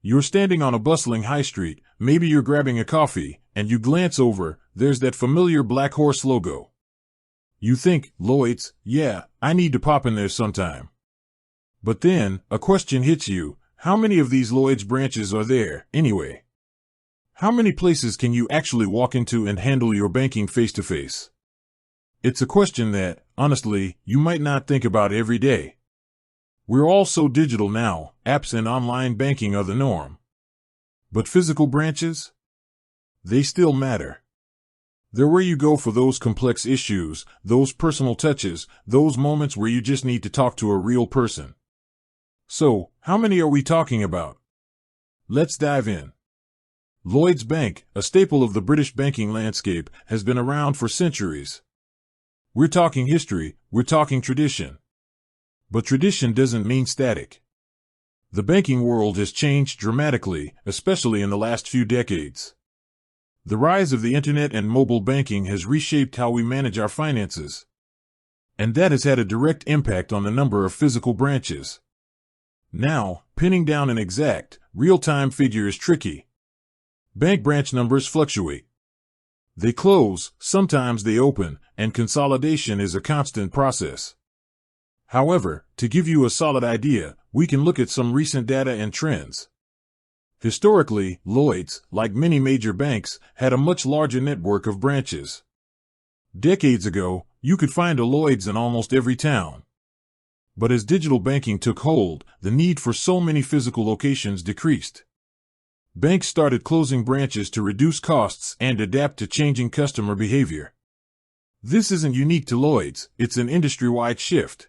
You're standing on a bustling high street, maybe you're grabbing a coffee, and you glance over, there's that familiar Black Horse logo. You think, Lloyds, yeah, I need to pop in there sometime. But then, a question hits you, how many of these Lloyds branches are there, anyway? How many places can you actually walk into and handle your banking face-to-face? It's a question that, honestly, you might not think about every day. We're all so digital now, apps and online banking are the norm. But physical branches? They still matter. They're where you go for those complex issues, those personal touches, those moments where you just need to talk to a real person. So, how many are we talking about? Let's dive in. Lloyds Bank, a staple of the British banking landscape, has been around for centuries. We're talking history, we're talking tradition. But tradition doesn't mean static. The banking world has changed dramatically, especially in the last few decades. The rise of the internet and mobile banking has reshaped how we manage our finances. And that has had a direct impact on the number of physical branches. Now, pinning down an exact, real-time figure is tricky. Bank branch numbers fluctuate. They close, sometimes they open, and consolidation is a constant process. However, to give you a solid idea, we can look at some recent data and trends. Historically, Lloyds, like many major banks, had a much larger network of branches. Decades ago, you could find a Lloyds in almost every town. But as digital banking took hold, the need for so many physical locations decreased. Banks started closing branches to reduce costs and adapt to changing customer behavior. This isn't unique to Lloyds, it's an industry-wide shift.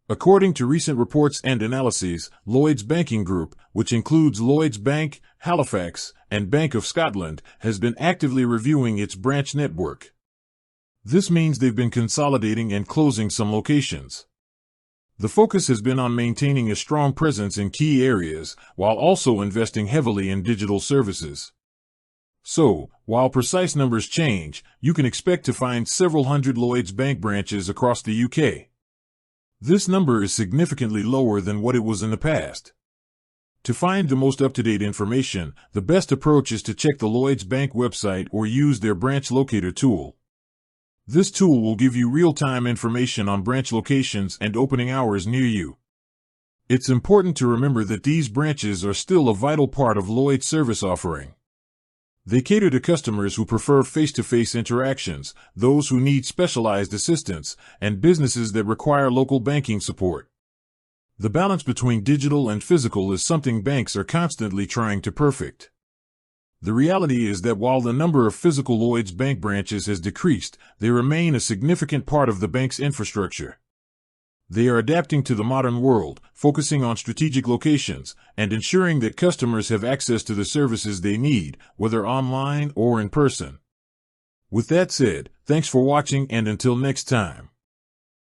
According to recent reports and analyses, Lloyds Banking Group, which includes Lloyds Bank, Halifax, and Bank of Scotland, has been actively reviewing its branch network. This means they've been consolidating and closing some locations. The focus has been on maintaining a strong presence in key areas, while also investing heavily in digital services. So, while precise numbers change, you can expect to find several hundred Lloyds Bank branches across the UK. This number is significantly lower than what it was in the past. To find the most up-to-date information, the best approach is to check the Lloyds Bank website or use their branch locator tool. This tool will give you real-time information on branch locations and opening hours near you. It's important to remember that these branches are still a vital part of Lloyd's service offering. They cater to customers who prefer face-to-face interactions, those who need specialized assistance, and businesses that require local banking support. The balance between digital and physical is something banks are constantly trying to perfect. The reality is that while the number of physical Lloyds Bank branches has decreased, they remain a significant part of the bank's infrastructure. They are adapting to the modern world, focusing on strategic locations, and ensuring that customers have access to the services they need, whether online or in person. With that said, thanks for watching and until next time.